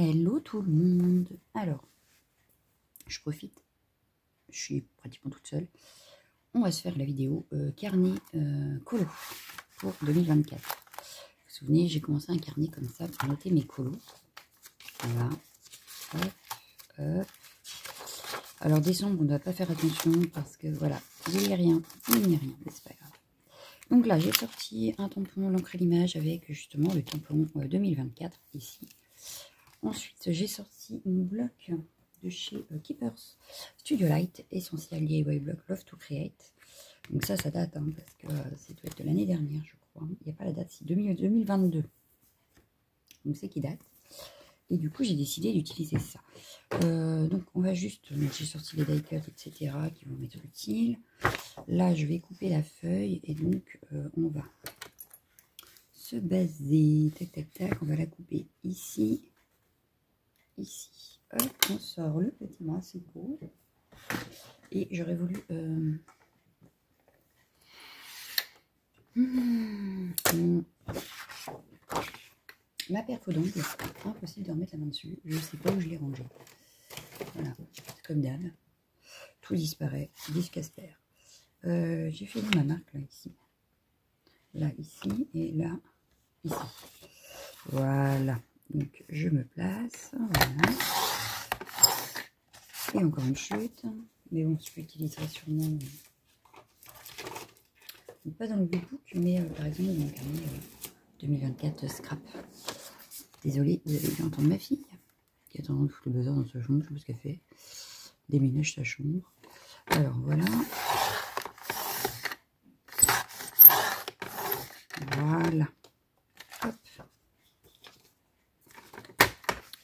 Hello tout le monde. Alors, je profite, je suis pratiquement toute seule. On va se faire la vidéo carnet colo pour 2024. Vous vous souvenez, j'ai commencé un carnet comme ça pour noter mes colos. Voilà. Hop, hop. Alors décembre, on ne doit pas faire attention parce que voilà, il n'y a rien, mais c'est pas grave. Donc là, j'ai sorti un tampon l'encre à l'image avec justement le tampon 2024 ici. Ensuite, j'ai sorti mon bloc de chez Keepers Studio Light Essential DIY Block Love to Create. Donc ça date hein, parce que c'est doit être de l'année dernière, je crois. Il n'y a pas la date, c'est 2022. Donc c'est qui date. Et du coup, j'ai décidé d'utiliser ça. Donc on va juste, j'ai sorti les die cuts, etc. qui vont m'être utiles. Là, je vais couper la feuille et donc on va se baser. Tac, tac, tac. On va la couper ici. Ici, hop, on sort le petit brassicot et j'aurais voulu ma paire faux d'ongles, impossible de remettre la main dessus, je ne sais pas où je l'ai rangée. Voilà, comme d'hab, tout disparaît, disque Casper. J'ai fait ma marque là ici et là ici. Voilà, donc je me place, voilà. Et encore une chute, mais bon, je l'utiliserai sûrement pas dans le book, mais par exemple dans mon carnet 2024 scrap. Désolée, vous avez dû entendre ma fille qui a tendance à foutre le bazar dans sa chambre, je sais pas ce qu'elle fait. Déménage sa chambre. Alors voilà. Voilà. Hop.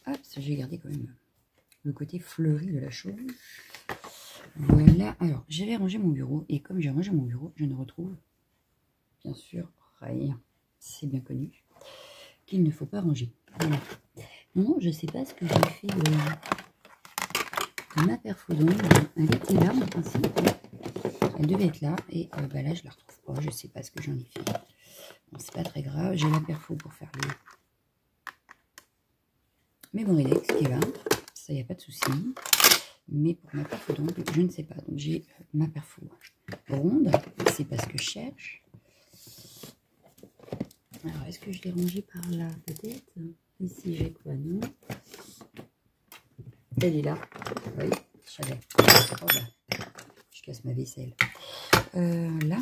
Hop, ça j'ai gardé quand même le côté fleuri de la chose. Voilà, alors j'avais rangé mon bureau et comme j'ai rangé mon bureau, je ne retrouve bien sûr rien. C'est bien connu qu'il ne faut pas ranger. Voilà. Non, je ne sais pas ce que j'ai fait de ma paire faux d'ongles. Elle était là en principe. Elle devait être là et bah là je la retrouve pas. Je ne sais pas ce que j'en ai fait. Bon, c'est pas très grave. J'ai la paire faux pour faire mes bons rélex qui est là. Ça, il n'y a pas de souci. Mais pour ma paire faux d'ongles, je ne sais pas. Donc j'ai ma paire faux ronde. C'est pas ce que je cherche. Alors, est-ce que je l'ai rangée par là? Peut-être. Ici, j'ai quoi? Non. Elle est là. Oui, je savais. Oh là, je casse ma vaisselle. Là.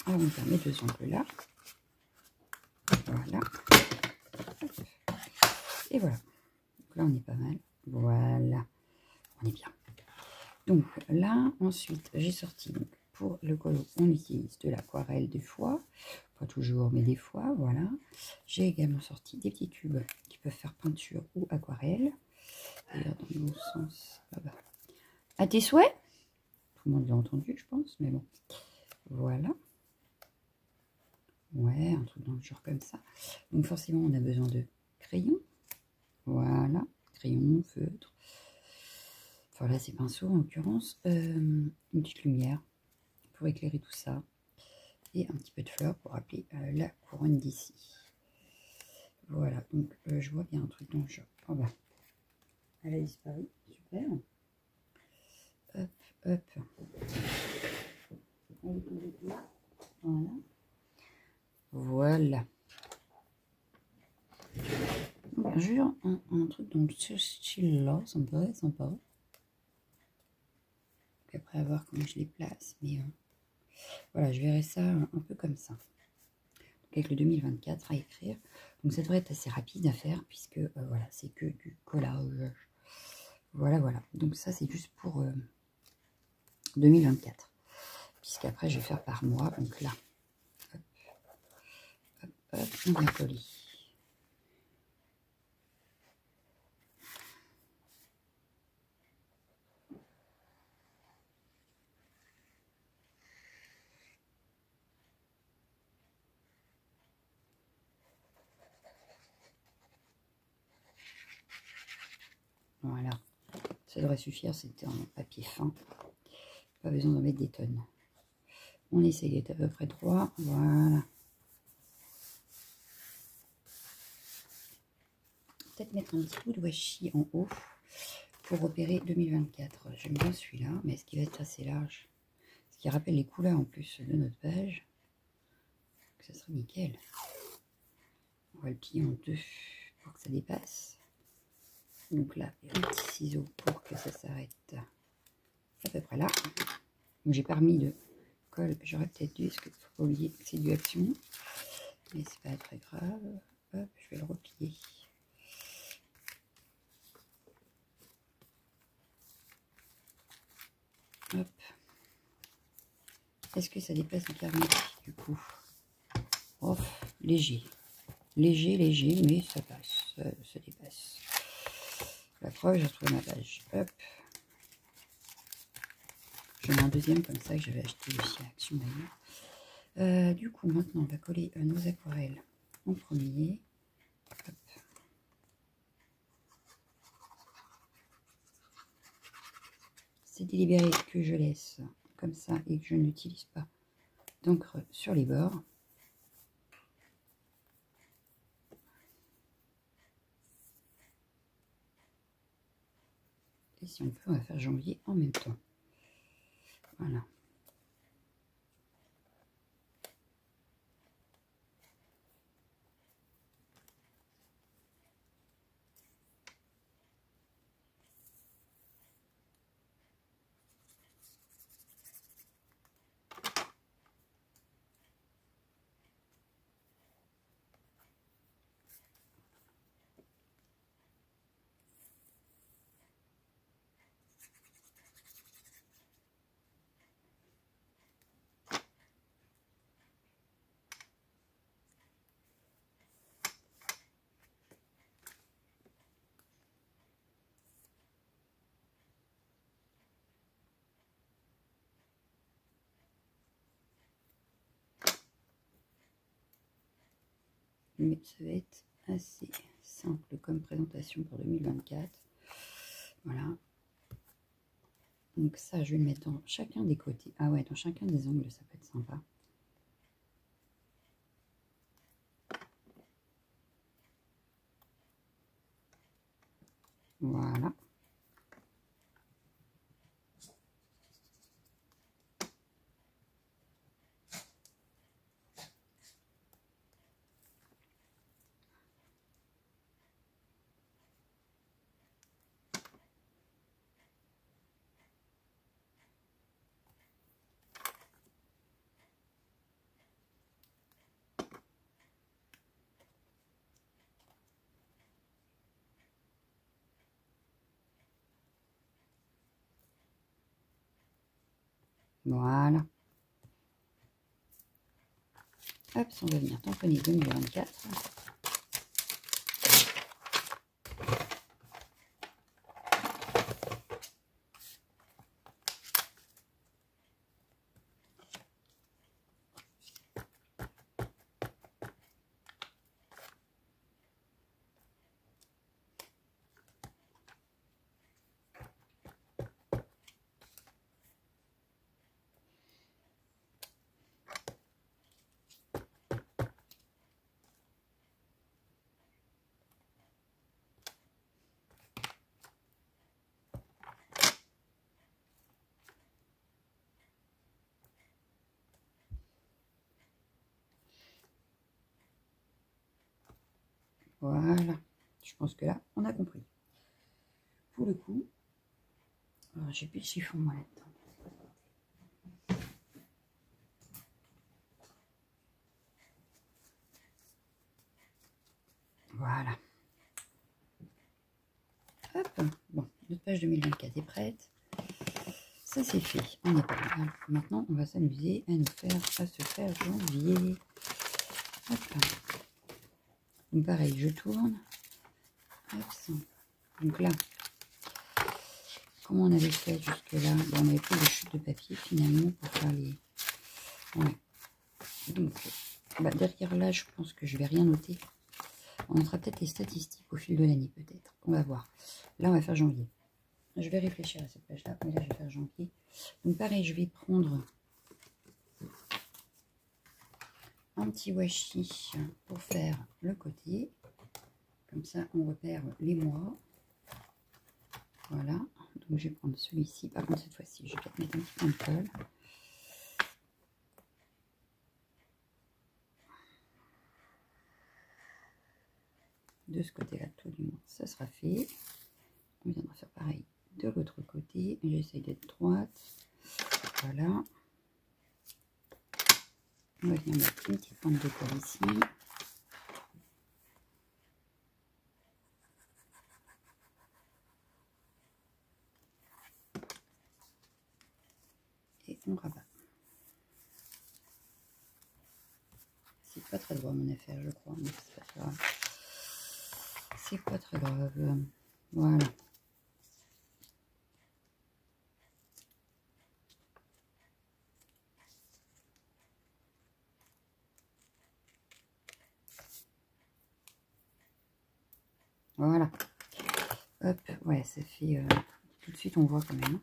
Alors, on va mettre deux ongles là. Voilà. Et voilà. Donc là, on est pas mal. Voilà. On est bien. Donc là, ensuite, j'ai sorti donc, pour le colo, on utilise de l'aquarelle des fois. Pas toujours, mais des fois, voilà. J'ai également sorti des petits tubes qui peuvent faire peinture ou aquarelle. D'ailleurs, dans le bon sens. Ah bah. À tes souhaits. Tout le monde l'a entendu, je pense, mais bon. Voilà. Ouais, un truc dans le genre comme ça. Donc forcément, on a besoin de crayons. Voilà. Crayon, feutre. Voilà, c'est pinceaux en l'occurrence. Une petite lumière pour éclairer tout ça. Et un petit peu de fleurs pour rappeler la couronne d'ici. Voilà, donc je vois bien un truc dans le genre. Oh bah, elle a disparu, super. Hop, hop. Elle est tombée là. Voilà. Voilà. Donc, je veux un truc dans ce style-là, ça me paraît sympa. Donc, après, à voir comment je les place, mais voilà, je verrai ça un peu comme ça. Donc, avec le 2024 à écrire. Donc ça devrait être assez rapide à faire puisque voilà, c'est que du collage. Voilà, voilà. Donc ça c'est juste pour 2024. Puisqu'après je vais faire par mois. Donc là, hop, hop, hop, on vient coller. Voilà, ça devrait suffire, c'était en papier fin. Pas besoin d'en mettre des tonnes. On essaye d'être à peu près droit, voilà. peut-être mettre un petit bout de washi en haut pour opérer 2024. J'aime bien celui-là, mais est-ce qu'il va être assez large? Ce qui rappelle les couleurs en plus de notre page. Ça serait nickel. On va le plier en deux pour que ça dépasse. Donc là, un petit ciseau pour que ça s'arrête à peu près là. Donc j'ai pas remis de colle, j'aurais peut-être dû, parce qu'il ne faut pas oublier que c'est du action. Mais c'est pas très grave. Hop, je vais le replier. Hop. Est-ce que ça dépasse le carnet du coup? Oh, léger. Léger, léger, mais ça passe. Ça dépasse. La preuve, j'ai retrouvé ma page. Hop. J'en ai un deuxième comme ça que j'avais acheté aussi à Action d'ailleurs. Du coup, maintenant, on va coller nos aquarelles en premier. Hop. C'est délibéré que je laisse comme ça et que je n'utilise pas d'encre sur les bords. Et si on peut, on va faire janvier en même temps. Voilà. Mais ça va être assez simple comme présentation pour 2024. Voilà. Donc ça, je vais le mettre dans chacun des côtés. Ah ouais, dans chacun des angles, ça peut être sympa. Voilà. Voilà. Hop, on va venir tamponner 2024. Voilà. Je pense que là, on a compris. Pour le coup, j'ai plus de chiffon moi là-dedans. Voilà. Hop. Bon, notre page 2024 est prête. Ça c'est fait. On est pas mal. Maintenant, on va s'amuser à se faire janvier. Hop là. Donc pareil, je tourne. Hop. Donc là, comment on avait fait jusque-là? On avait pris des chutes de papier finalement pour faire les... Ouais. Donc, bah, derrière là, je pense que je vais rien noter. On notera peut-être les statistiques au fil de l'année, peut-être. On va voir. Là, on va faire janvier. Je vais réfléchir à cette page-là, mais là, je vais faire janvier. Donc pareil, je vais prendre un petit washi pour faire le côté. Comme ça, on repère les mois. Voilà. Donc, je vais prendre celui-ci. Par contre, cette fois-ci, je vais peut-être mettre un petit peu de colle. De ce côté-là, tout du moins, ça sera fait. On viendra faire pareil de l'autre côté. J'essaye d'être droite. Voilà. On va venir mettre une petite pointe de colle ici. Et on rabat. C'est pas très droit mon affaire, je crois, mais c'est pas très grave. C'est pas très grave. Voilà. Voilà. Hop, ouais, ça fait... tout de suite, on voit quand même.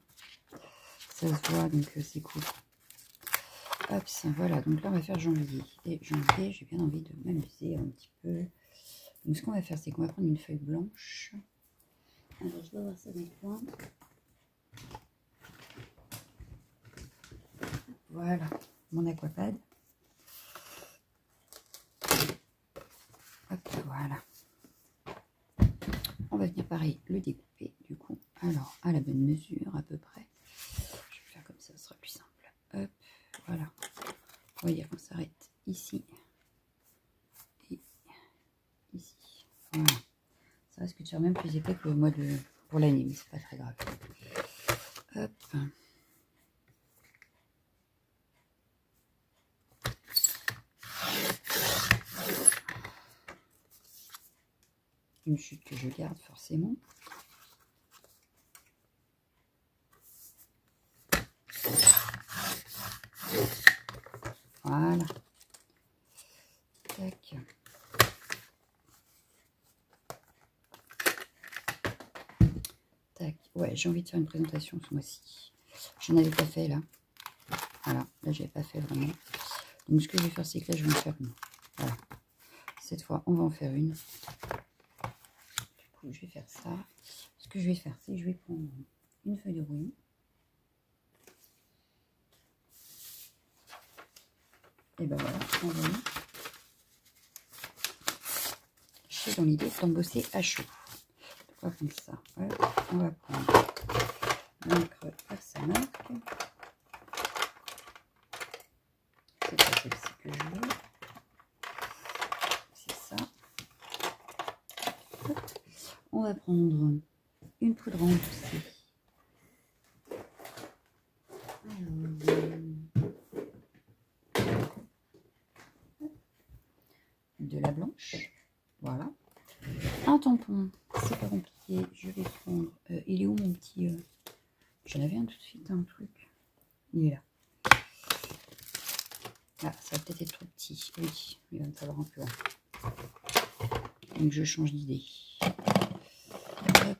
Ça se voit, donc c'est cool. Hop, voilà. Donc là, on va faire janvier. Et janvier, j'ai bien envie de m'amuser un petit peu. Donc, ce qu'on va faire, c'est qu'on va prendre une feuille blanche. Alors, je dois avoir ça dans le coin. Voilà, mon aquapad. Hop, voilà. On va venir pareil le découper du coup. Alors à la bonne mesure à peu près. Je vais faire comme ça, ce sera plus simple. Hop, voilà. Vous voyez qu'on s'arrête ici et ici. Voilà. Ça risque de faire même plus épais que le mois de pour l'année, mais c'est pas très grave. Hop. Une chute que je garde forcément. Voilà. Tac. Tac. Ouais, j'ai envie de faire une présentation ce mois-ci. Je n'en avais pas fait là. Voilà, là j'avais pas fait vraiment. Donc ce que je vais faire, c'est que là je vais en faire une. Voilà. Cette fois, on va en faire une. Du coup, je vais faire ça. Ce que je vais faire, c'est que je vais prendre une feuille de brouillon. Et ben voilà, on va mettre. Je suis dans l'idée d'embosser à chaud. Donc on va prendre ça. Hop, on va prendre l'encre par sa marque. C'est pas celle-ci que je veux. C'est ça. Hop. On va prendre une poudre embossée. De la blanche. Voilà. Un tampon, c'est pas compliqué. Je vais prendre. Il est où mon petit. J'en avais un tout de suite, un truc. Il est là. Ah, ça va peut-être être trop petit. Oui, il va me falloir un peu. Donc je change d'idée. Hop.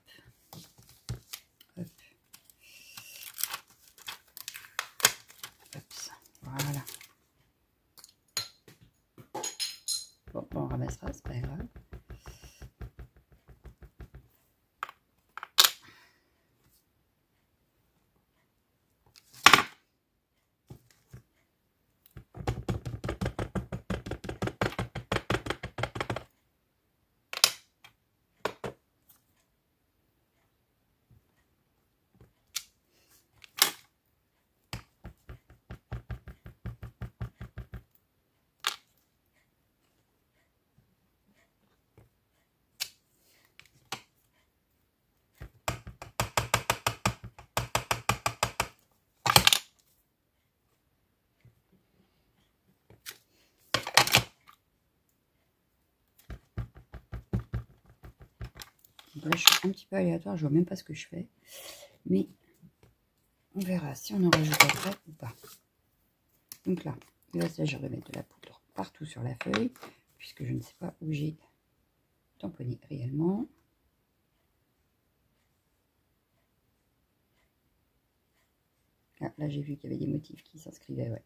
Hop. Hop. Voilà. Bon, on ramassera, c'est pas grave. Donc là, je suis un petit peu aléatoire, je vois même pas ce que je fais. Mais on verra si on en rajoute après ou pas. Donc là, il va s'agir de mettre de la poudre partout sur la feuille, puisque je ne sais pas où j'ai tamponné réellement. Ah, là, j'ai vu qu'il y avait des motifs qui s'inscrivaient, ouais.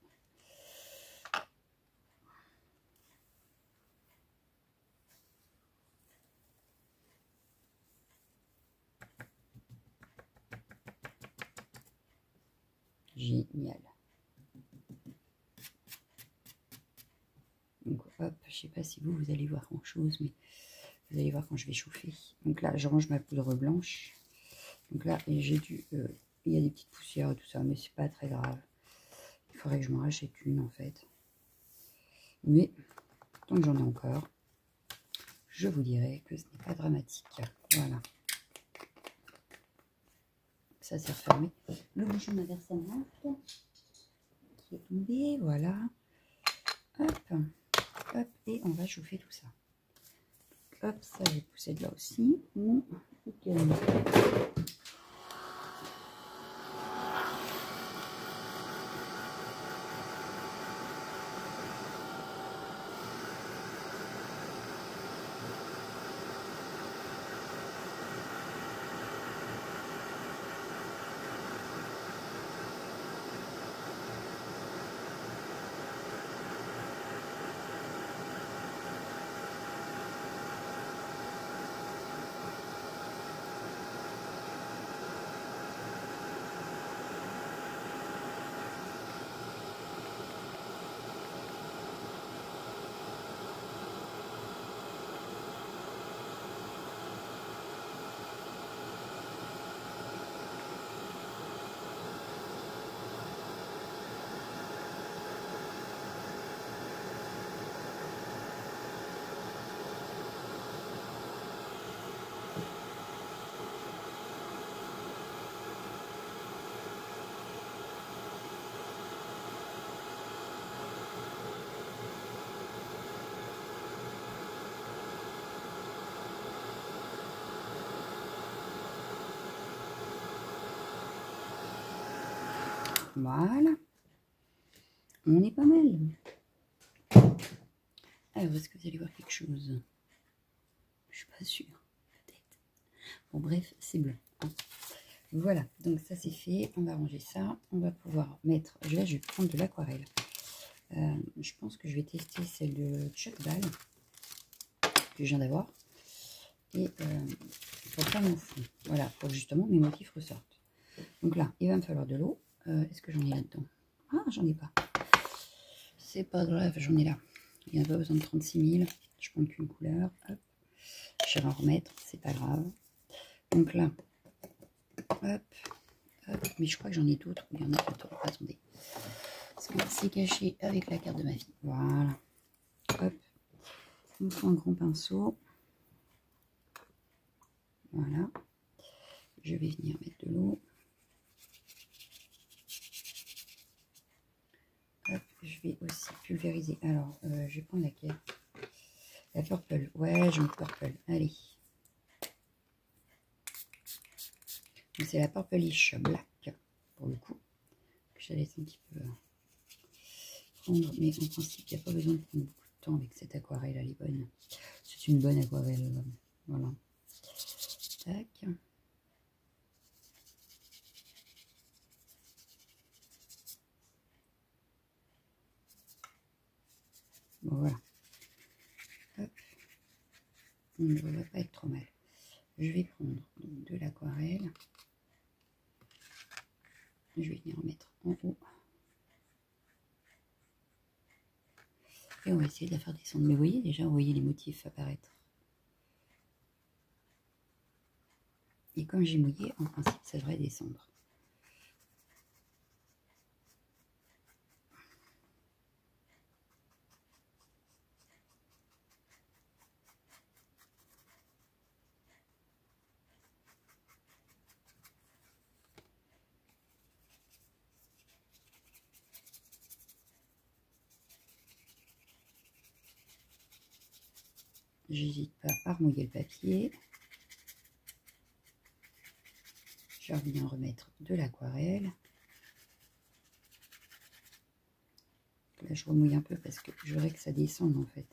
génial. Donc hop, je sais pas si vous allez voir grand chose, mais vous allez voir quand je vais chauffer. Donc là, je range ma poudre blanche. Donc là, j'ai dû, il y a des petites poussières et tout ça, mais c'est pas très grave. Il faudrait que je m'en rachète une en fait. Mais tant que j'en ai encore, je vous dirai que ce n'est pas dramatique. Voilà. Ça c'est refermé. Le bouchon de ma verse à nafre qui est tombé, voilà. Hop, hop, et on va chauffer tout ça. Hop, ça j'ai poussé de là aussi. Okay. Voilà, on est pas mal. Alors, est-ce que vous allez voir quelque chose? Je suis pas sûre, peut-être. Bon, bref, c'est blanc. Hein. Voilà, donc ça c'est fait. On va ranger ça. On va pouvoir mettre. Là, je vais prendre de l'aquarelle. Je pense que je vais tester celle de Chuck Ball que je viens d'avoir. Et pour faire mon fond. Voilà, pour que justement mes motifs ressortent. Donc là, il va me falloir de l'eau. Est-ce que j'en ai là-dedans? Ah, j'en ai pas. C'est pas grave, j'en ai là. Il n'y a pas besoin de 36 000. Je prends qu'une couleur. Hop. Je vais en remettre, c'est pas grave. Donc là, hop, hop. Mais je crois que j'en ai d'autres. Il y en a d'autres. Attendez. Parce que c'est caché avec la carte de ma fille. Voilà. Hop. On prend un grand pinceau. Voilà. Je vais venir mettre de l'eau. Hop, je vais aussi pulvériser. Alors, je vais prendre laquelle? La purple. Ouais, je mets purple. Allez. C'est la purplish black, pour le coup. Que je laisse un petit peu prendre. Mais en principe, il n'y a pas besoin de prendre beaucoup de temps avec cette aquarelle. Elle est bonne. C'est une bonne aquarelle. Voilà. Tac. Bon, voilà. Hop. On ne va pas être trop mal. Je vais prendre de l'aquarelle. Je vais venir en mettre en haut. Et on va essayer de la faire descendre. Mais vous voyez déjà, vous voyez les motifs apparaître. Et comme j'ai mouillé, en principe, ça devrait descendre. J'hésite pas à remouiller le papier. Je vais bien remettre de l'aquarelle. Là, je remouille un peu parce que je voudrais que ça descende en fait.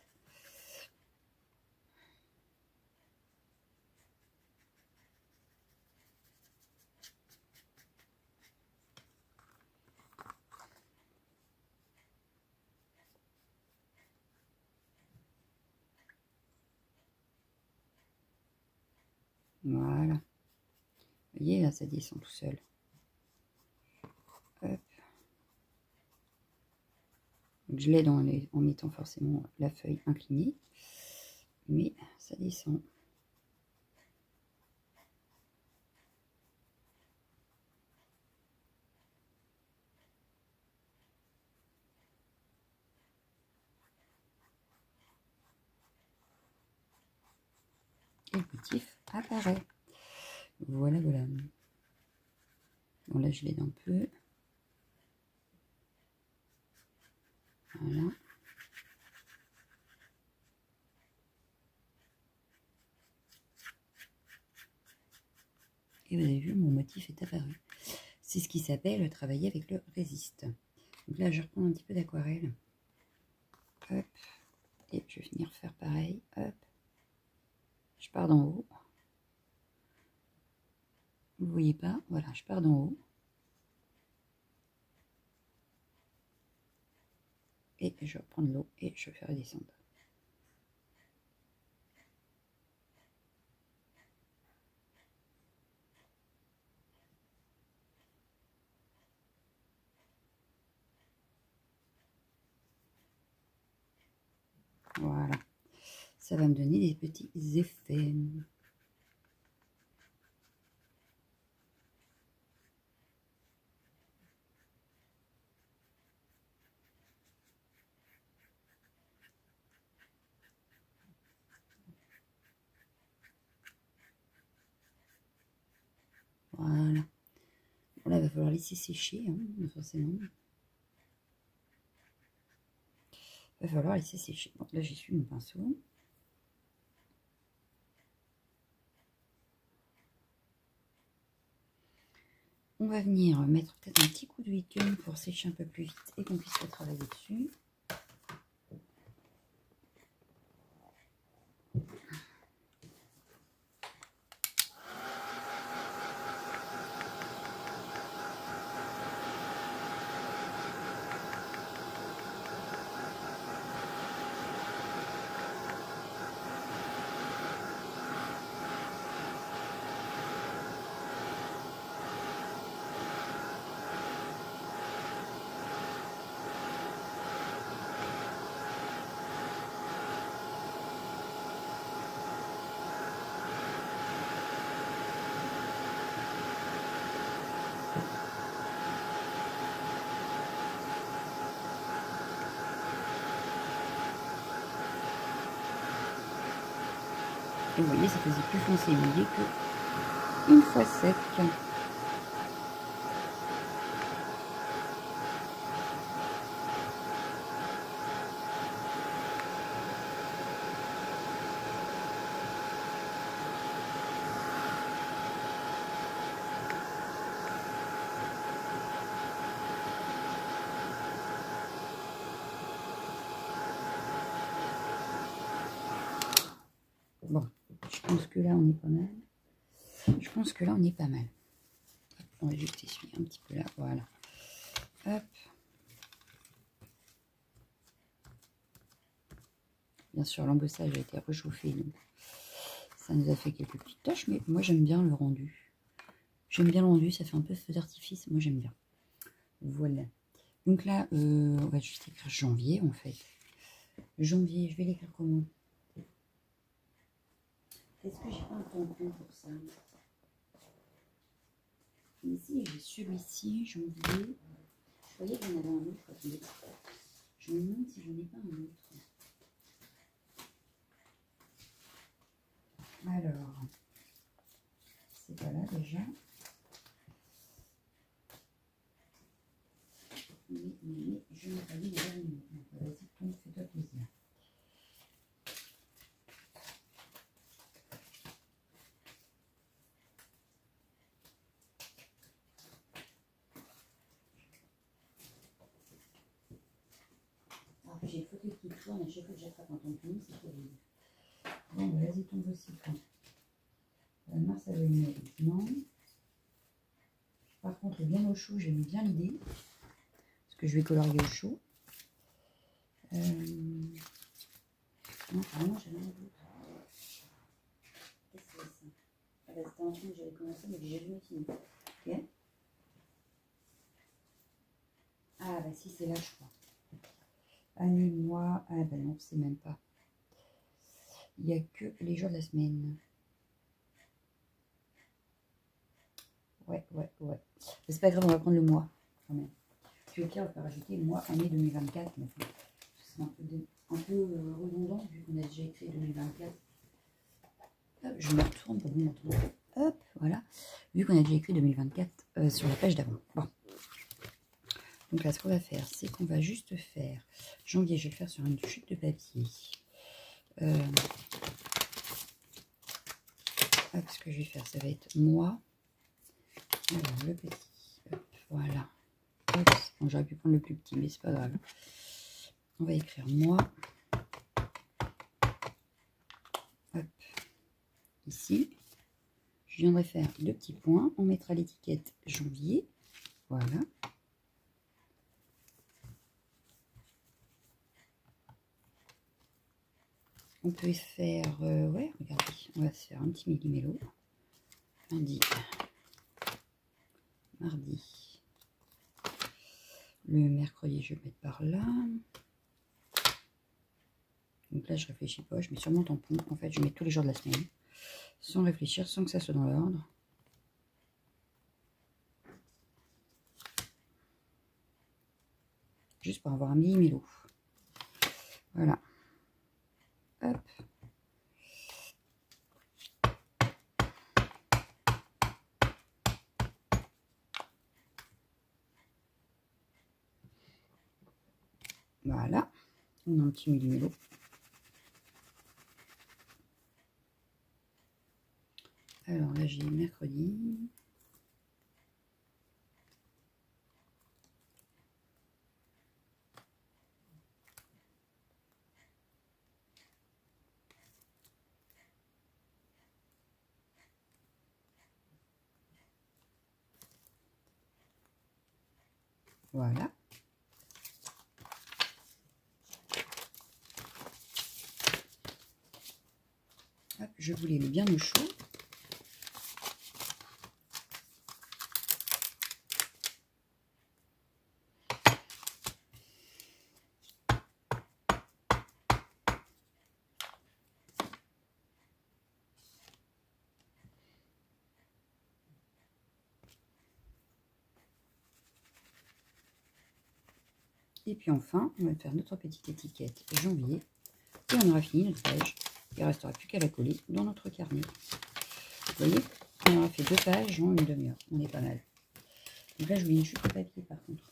Voilà. Vous voyez, là, ça descend tout seul. Hop. Donc, je l'aide en mettant forcément la feuille inclinée, mais ça descend. Et le motif apparaît. Voilà, voilà. Bon, là, je l'aide un peu. Voilà. Et vous avez vu, mon motif est apparu. C'est ce qui s'appelle travailler avec le résiste. Donc là, je reprends un petit peu d'aquarelle. Hop. Et je vais venir faire pareil. Hop. Je pars d'en haut. Vous ne voyez pas? Voilà, je pars d'en haut. Et je reprends de l'eau et je fais redescendre. Voilà. Ça va me donner des petits effets. Voilà. Bon, là, il va falloir laisser sécher, hein, forcément. Il va falloir laisser sécher. Bon, là, j'essuie mon pinceau. On va venir mettre peut-être un petit coup de bitume pour sécher un peu plus vite et qu'on puisse retravailler dessus. Et vous voyez, ça faisait plus foncé mouillé que une fois sec. Bon, je pense que là, on est pas mal. Je pense que là, on est pas mal. On va juste essuyer un petit peu là, voilà. Hop. Bien sûr, l'embossage a été réchauffé, donc ça nous a fait quelques petites taches, mais moi, j'aime bien le rendu. J'aime bien le rendu, ça fait un peu feu d'artifice, moi, j'aime bien. Voilà. Donc là, on va juste écrire janvier, en fait. Janvier, je vais l'écrire comment? Est-ce que j'ai pas un tampon pour ça? Ici, j'ai celui-ci, janvier. Je croyais qu'il y en avait un autre. Attendez. Je me demande si j'en ai pas un autre. Alors, c'est pas là déjà. Mais je n'ai pas mis les derniers. Vas-y, tombe, fais-toi plaisir. Alors, j'ai le fauteuil qui tourne à chaque fois que j'attrape un tampon, c'est terrible. Bon, bah, vas-y, tombe aussi. La Mars avait une non. Par contre, bien au chaud, j'aime bien l'idée. Parce que je vais colorier au chaud. Non, vraiment, j'ai rien d'autre. Qu'est-ce que c'est ça? Ah bah, c'était un truc que j'avais commencé, mais que j'ai jamais fini. Ok. Ah bah si, c'est là, je crois. Année, mois. Ah ben non, c'est même pas. Il n'y a que les jours de la semaine. Ouais. C'est pas grave, on va prendre le mois quand même. Puis au pire, on peut rajouter mois, année 2024. Mais enfin, c'est un peu redondant vu qu'on a déjà écrit 2024. Hop, je me retourne pour vous montrer. Hop, voilà. Vu qu'on a déjà écrit 2024 sur la page d'avant. Bon. Donc là, ce qu'on va faire, c'est qu'on va juste faire janvier. Je vais le faire sur une chute de papier. Hop, ce que je vais faire, ça va être mois. Alors, le petit. Hop, voilà. Bon, j'aurais pu prendre le plus petit, mais c'est pas grave. On va écrire mois. Hop. Ici. Je viendrai faire 2 petits points. On mettra l'étiquette janvier. Voilà. On peut faire, ouais, regardez, on va se faire un petit millimélo. Lundi, mardi, le mercredi, je vais le mettre par là. Donc là, je réfléchis pas, je mets sur mon tampon. En fait, je mets tous les jours de la semaine, sans réfléchir, sans que ça soit dans l'ordre. Juste pour avoir un millimélo. Voilà. Hop. Voilà. On a un petit millimélo. Alors là, j'ai mercredi. Voilà. Hop, je voulais le bien au chaud. Et puis enfin, on va faire notre petite étiquette janvier. Et on aura fini notre page. Il ne restera plus qu'à la coller dans notre carnet. Vous voyez, on aura fait 2 pages en une demi-heure. On est pas mal. Donc là, je voulais une chute de papier par contre.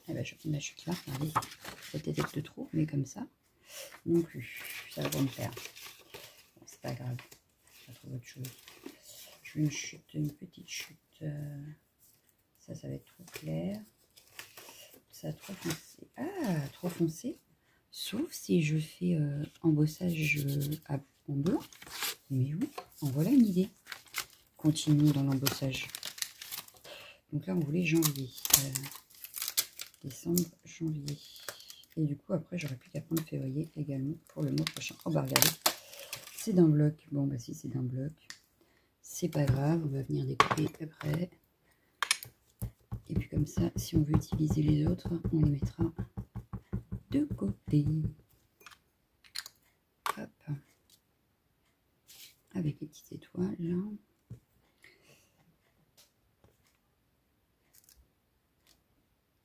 Eh ben, je vais prendre la chute là. Regardez, peut-être être de trop, mais comme ça, non plus. Ça va pas me faire. Bon, c'est pas grave. Je vais trouver autre chose. Je veux une chute, une petite chute. Ça va être trop clair. Ça, trop foncé. Ah, trop foncé. Sauf si je fais embossage en blanc. Mais oui, en voilà une idée. Continuons dans l'embossage. Donc là, on voulait janvier. Décembre, janvier. Et du coup, après, j'aurais plus qu'à prendre février également pour le mois prochain. Oh, bah regardez, c'est d'un bloc. Bon, bah si c'est d'un bloc, c'est pas grave. On va venir découper après. Et puis comme ça, si on veut utiliser les autres, on les mettra de côté. Hop. Avec les petites étoiles là.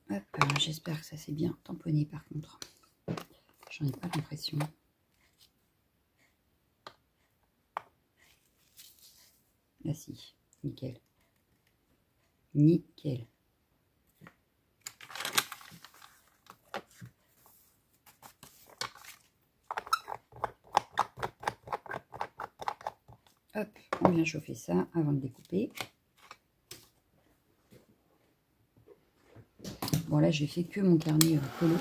Hop, j'espère que ça s'est bien tamponné par contre. J'en ai pas l'impression. Là si, nickel. Nickel. Hop, on vient chauffer ça avant de découper. Bon là j'ai fait que mon carnet colo.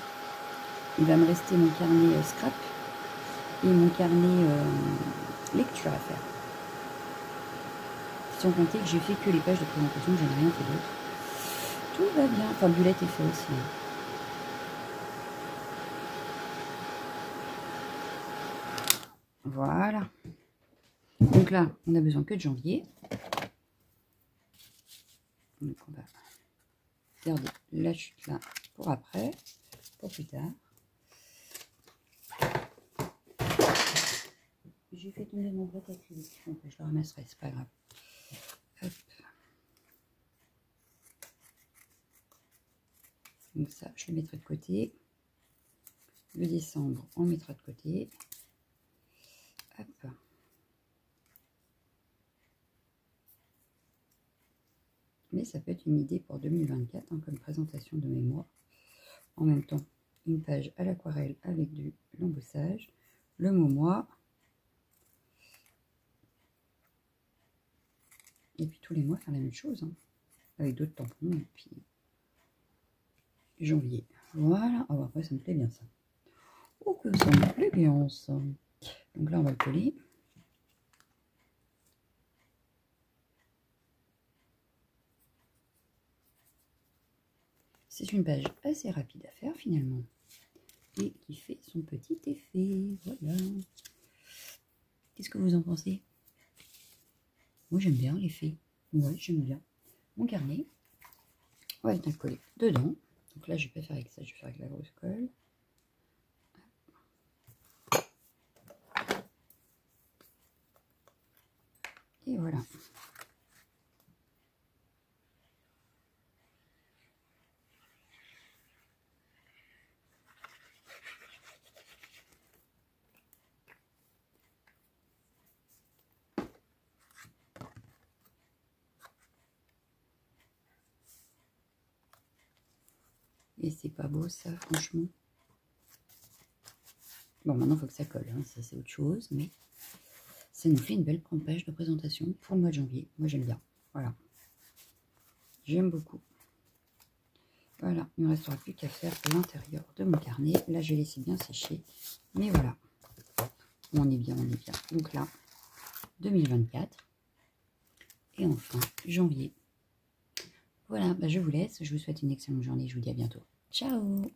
Il va me rester mon carnet scrap et mon carnet lecture à faire. Sans compter que j'ai fait que les pages de présentation, j'en ai rien fait d'autre. Tout va bien. Enfin, Bulette est fait aussi. Voilà. Donc là, on a besoin que de janvier. Donc on va garder la chute là pour après. pour plus tard. J'ai fait tomber mon bloc acrylique, donc je le ramasserai, c'est pas grave. Hop. Donc ça, je le mettrai de côté. Le décembre, on le mettra de côté. Hop. Mais ça peut être une idée pour 2024, hein, comme présentation de mémoire. En même temps, une page à l'aquarelle avec de l'embossage. Le mot mois. Et puis tous les mois, faire la même chose. Hein, avec d'autres tampons. Et puis janvier. Voilà. Oh, après, ça me plaît bien ça. Oh, que ça me plaît bien ça. Donc là, on va le coller. C'est une page assez rapide à faire finalement. Et qui fait son petit effet. Voilà. Qu'est-ce que vous en pensez? Moi, j'aime bien l'effet. Ouais, j'aime bien. Mon carnet. On va le coller dedans. Donc là, je vais pas faire avec ça, je vais faire avec la grosse colle. Et voilà. Et c'est pas beau ça, franchement. Bon, maintenant, il faut que ça colle. Hein. Ça, c'est autre chose. Mais ça nous fait une belle page de présentation pour le mois de janvier. Moi, j'aime bien. Voilà. J'aime beaucoup. Voilà. Il ne me restera plus qu'à faire l'intérieur de mon carnet. Là, je vais laisser bien sécher. Mais voilà. On est bien, on est bien. Donc là, 2024. Et enfin, janvier. Voilà, bah je vous laisse. Je vous souhaite une excellente journée. Je vous dis à bientôt. Ciao!